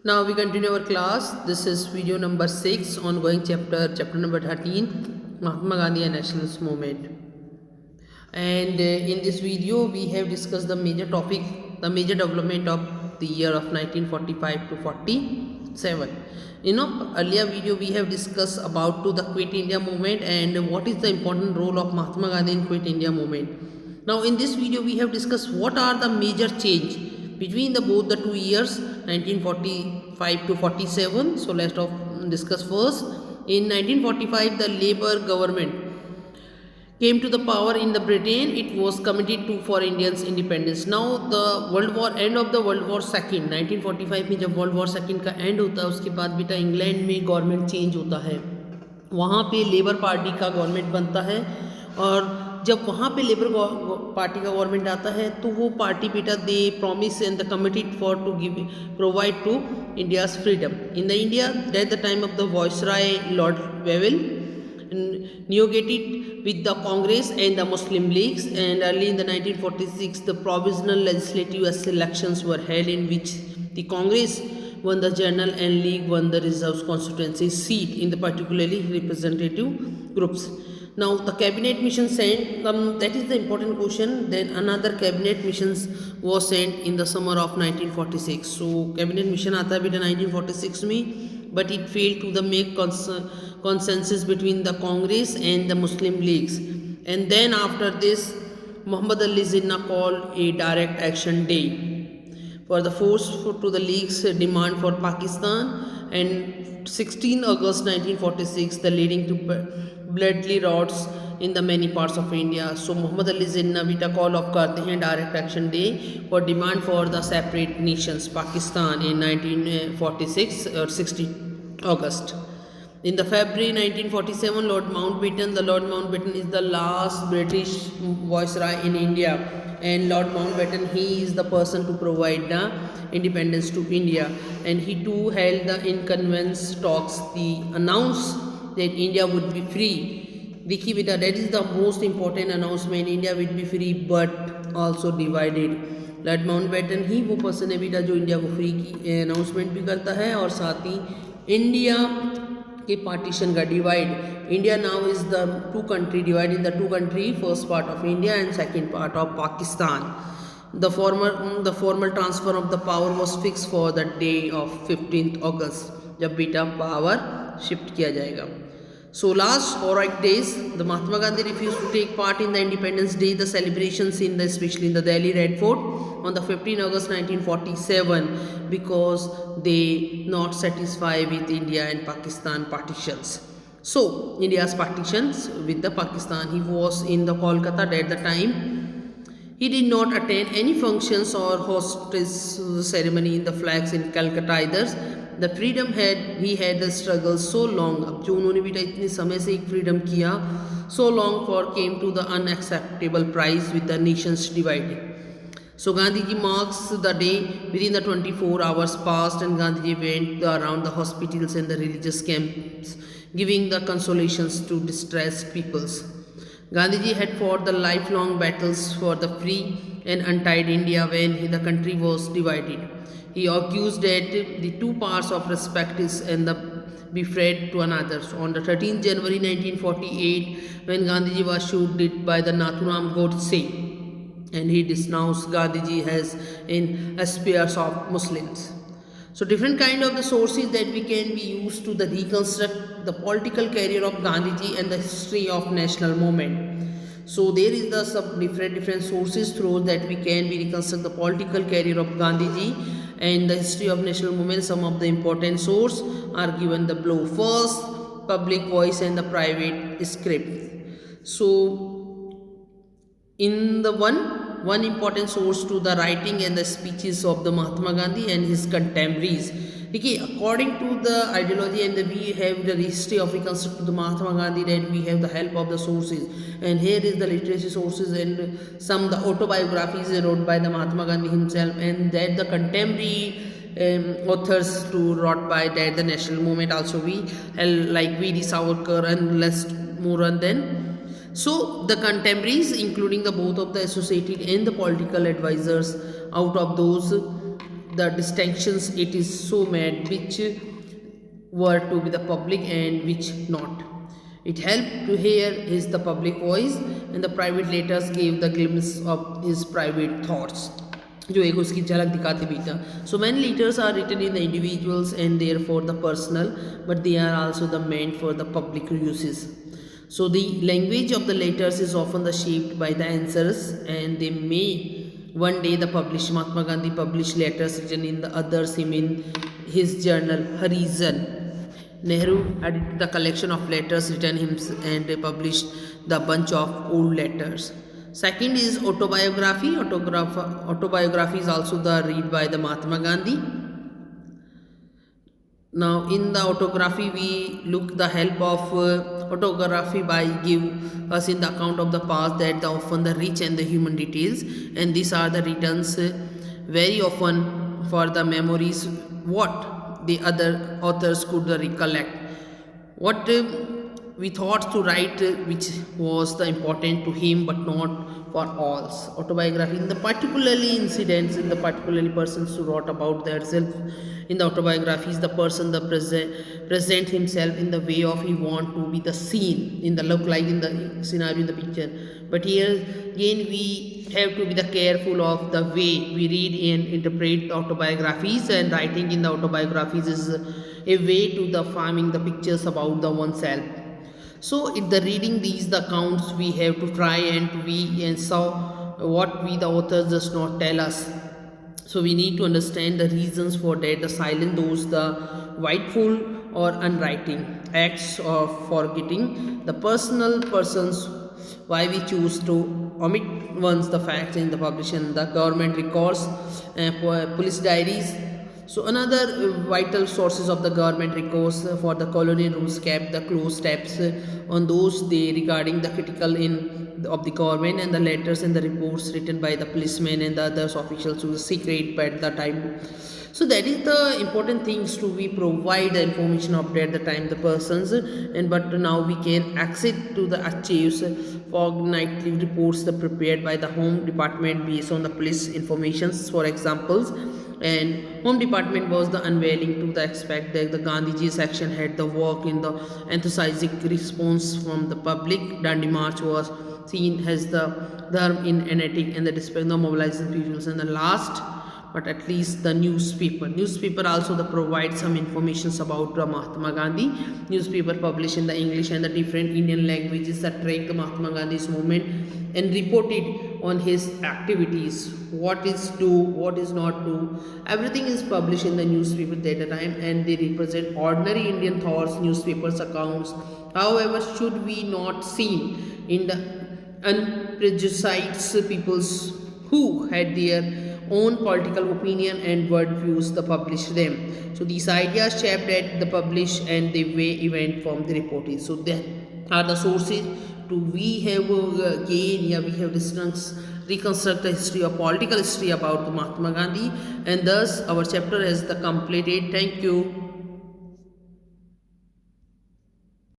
Now we continue our class. This is video number 6, ongoing chapter number 13, Mahatma Gandhi and Nationalist Movement. And in this video, we have discussed the major topic, the major development of the year of 1945 to 47. Earlier video we have discussed about the Quit India movement and what is the important role of Mahatma Gandhi in Quit India movement. Now in this video we have discussed what are the major change between both the 2 years 1945 to 47. So let's discuss first. In 1945 the Labour government came to the power in the Britain. It was committed to for Indians independence. Now the world war end of the world war second 1945 में जब world war second का and होता है उसके बाद बेटा England में government change होता है, वहाँ पे लेबर पार्टी का गवर्नमेंट बनता है और जब वहाँ पे लेबर पार्टी का गवर्नमेंट आता है तो वो पार्टी बेटा they promise and the committed for to give provide to India's freedom. In the India at the time of the viceroy Lord Wavell negotiated with the Congress and the Muslim Leagues, and early in the 1946 the provisional legislative elections were held in which the Congress won the general and League won the reserved constituency seat in the particularly representative groups. Now the cabinet mission sent, that is the important question. Then another cabinet missions was sent in the summer of 1946. So cabinet mission आता है बेटा 1946 में, but it failed to the make consensus between the Congress and the Muslim Leagues. And then after this, Muhammad Ali Jinnah called a direct action day for the force to the League's demand for Pakistan, and 16 August 1946 the leading to bloody riots in the many parts of India. So Muhammad Ali Jinnah beta call of करते हैं direct action day for demand for the separate nations Pakistan in 1946 or 16 August. In the February 1947, Lord Mountbatten, the Lord Mountbatten is the last British viceroy in India, and Lord Mountbatten, he is the person to provide the independence to India, and he too held the inconvenience talks. He announced that India would be free. देखिए बेटा, that is the most important announcement. India would be free but also divided. Lord Mountbatten ही वो person है बेटा जो India को free की announcement भी करता है और साथ ही इंडिया के पार्टीशन का divide. India now is the two country divide in the two country, first part of India and second part of Pakistan. The formal transfer of the power was fixed for the day of 15th August जब बेटा power shift किया जाएगा. So last 4 days, the Mahatma Gandhi refused to take part in the Independence Day, the celebrations especially in the Delhi Red Fort on the 15th August 1947, because they not satisfied with India and Pakistan partitions. So India's partitions with the Pakistan, he was in the Kolkata at the time. He did not attend any functions or host ceremony in the flags in Calcutta either. The freedom he had the struggle so long. अब जो उन्होंने बेटा इतने समय से एक freedom किया, so long for came to the unacceptable price with the nations divided. So Gandhiji marks the day within the 24 hours passed, and Gandhiji went around the hospitals and the religious camps, giving the consolations to distressed peoples. Gandhiji had fought the lifelong battles for the free and untied India when the country was divided. He argues that the two parts of respect is and the befriend to another. So on the 13th January 1948, when Gandhiji was shot dead by the Nathuram Godse, and he denounced Gandhiji as in spears of Muslims. So different kind of the sources that we can be used to the reconstruct the political career of Gandhiji and the history of national movement. So there is the some different sources through that we can be reconstruct the political career of Gandhiji and the history of national movement. Some of the important sources are given the below. First, public voice and the private script. So in the one important source to the writing and the speeches of the Mahatma Gandhi and his contemporaries. Okay, according to the ideology and we have the history of reconstruct the Mahatma Gandhi, that we have the help of the sources, and here is the literacy sources and some the autobiographies wrote by the Mahatma Gandhi himself, and that the contemporary authors to wrote by that the national movement also we like V.D. Savarkar and Westmoreland. Then so the contemporaries including the both of the associated and the political advisors, out of those the distinctions it is so made which were to be the public and which not. It helped to hear his the public voice, and the private letters gave the glimpse of his private thoughts, जो एक उसकी झलक दिखाते भी था. So many letters are written in the individuals and therefore the personal, but they are also the meant for the public uses. So the language of the letters is often the shaped by the answers, and they may one day the publish Mahatma Gandhi published letters written in the others him in his journal Horizon. Nehru added the collection of letters written him and published the bunch of old letters. Second is autobiography. Autobiography is also the read by the Mahatma Gandhi. Now in the autography we look the help of autography by give us in the account of the past that the often the rich and the human details, and these are the returns very often for the memories what the other authors could recollect, what we thought to write which was the important to him but not for all. Autobiography in the particularly incidents in the particularly persons who wrote about themselves in the autobiographies, the person the present himself in the way of he want to be the scene in the look like in the scenario in the picture. But here again we have to be the careful of the way we read and interpret the autobiographies, and writing in the autobiographies is a way to the farming the pictures about the oneself. So in the reading these the accounts we have to try and we and so what we the authors does not tell us. So we need to understand the reasons for that, the silent those the rightful or unwriting acts of forgetting the personal persons, why we choose to omit once the facts in the publication, the government records, police diaries. So another vital sources of the government records for the colonial rules kept the close steps on those they regarding the critical in of the government, and the letters and the reports written by the policemen and the others officials who were secret at the time. So that is the important things to we provide the information of at the time the persons, and but now we can access to the archives fortnightly reports the prepared by the Home Department based on the police informations for examples. And Home Department was the unveiling to the expect that the Gandhiji section had the work in the enthusiastic response from the public. Dandi March was seen as the dharm in enetic and the display of mobilizing peoples, and the last but at least the newspaper also the provide some informations about Mahatma Gandhi. Newspaper published in the English and the different Indian languages that track the Mahatma Gandhi's movement and reported on his activities, what is do, what is not do. Everything is published in the newspaper at that time, and they represent ordinary Indian thoughts. Newspapers accounts however should be not seen in the unprejudiced peoples who had their own political opinion and world views the publish them. So these ideas shaped at the publish and the way event from the reporting. So there are the sources to we have gain, yeah, we have reconstruct the history of political history about the Mahatma Gandhi, and thus our chapter has the completed. Thank you.